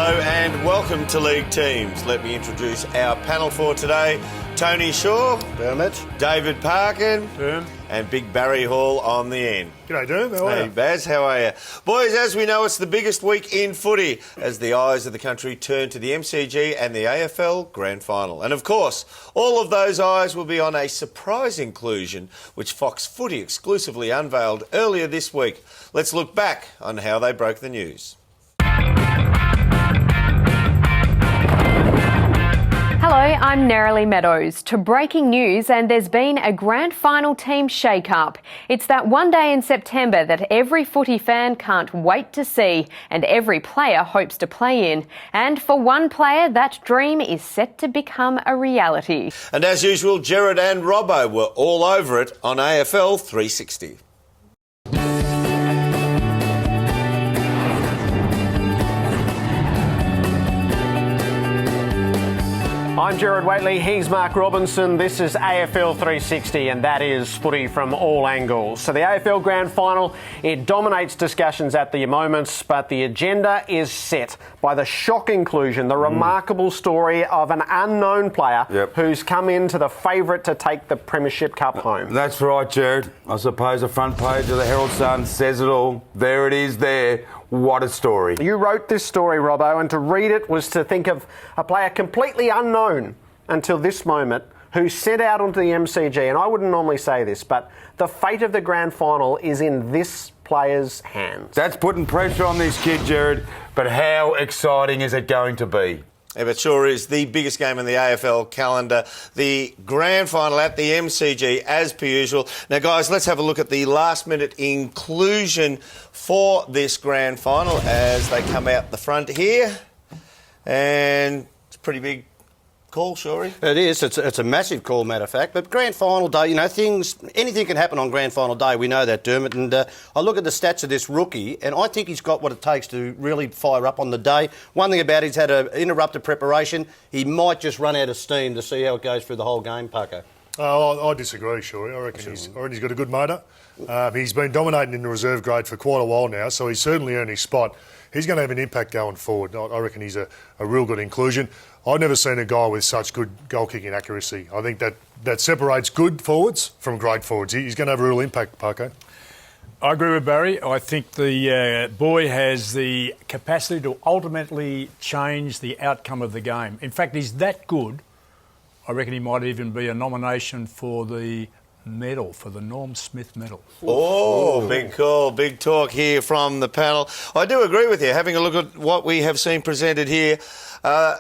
Hello and welcome to League Teams. Let me introduce our panel for today. Tony Shaw, Dermot, David Parkin, Derm, and Big Barry Hall on the end. G'day, Derm. How are Hey you? Baz, how are you? Boys, as we know, it's the biggest week in footy as the eyes of the country turn to the MCG and the AFL Grand Final. And of course, all of those eyes will be on a surprise inclusion which Fox Footy exclusively unveiled earlier this week. Let's look back on how they broke the news. Hello, I'm Nerily Meadows. To breaking news, and there's been a grand final team shake-up. It's that one day in September that every footy fan can't wait to see and every player hopes to play in. And for one player, that dream is set to become a reality. And as usual, Gerard and Robbo were all over it on AFL 360. I'm Gerard Waitley, he's Mark Robinson, this is AFL 360 and that is footy from all angles. So the AFL Grand Final, it dominates discussions at the moments, but the agenda is set by the shock inclusion, the remarkable story of an unknown player who's come into the favourite to take the Premiership Cup home. That's right, Gerard. I suppose the front page of the Herald Sun says it all. There it is there. What a story. You wrote this story, Robbo, and to read it was to think of a player completely unknown until this moment who set out onto the MCG, and I wouldn't normally say this, but the fate of the grand final is in this player's hands. That's putting pressure on this kid, Gerard, but how exciting is it going to be? Yeah, it sure is the biggest game in the AFL calendar, the grand final at the MCG as per usual. Now, guys, let's have a look at the last-minute inclusion for this grand final as they come out the front here. And it's a pretty big call, Shorey. It is. It's a massive call, matter of fact. But grand final day, you know, anything can happen on grand final day. We know that, Dermot. And I look at the stats of this rookie, and I think he's got what it takes to really fire up on the day. One thing about it, he's had an interrupted preparation. He might just run out of steam to see how it goes through the whole game, Paco. I disagree, Shorey. I reckon he's got a good motor. He's been dominating in the reserve grade for quite a while now, so he's certainly earned his spot. He's going to have an impact going forward. I reckon he's a real good inclusion. I've never seen a guy with such good goal-kicking accuracy. I think that separates good forwards from great forwards. He's going to have a real impact, Paco. I agree with Barry. I think the boy has the capacity to ultimately change the outcome of the game. In fact, he's that good, I reckon he might even be a nomination for the medal, for the Norm Smith medal. Oh, big call, big talk here from the panel. I do agree with you. Having a look at what we have seen presented here,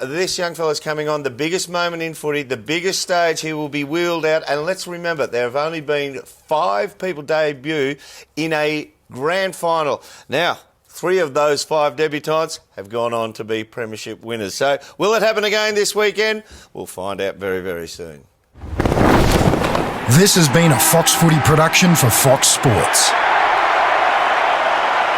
this young fella's coming on the biggest moment in footy, the biggest stage he will be wheeled out. And let's remember, there have only been 5 people debut in a grand final. Now, 3 of those 5 debutants have gone on to be premiership winners. So will it happen again this weekend? We'll find out very, very soon. This has been a Fox Footy production for Fox Sports.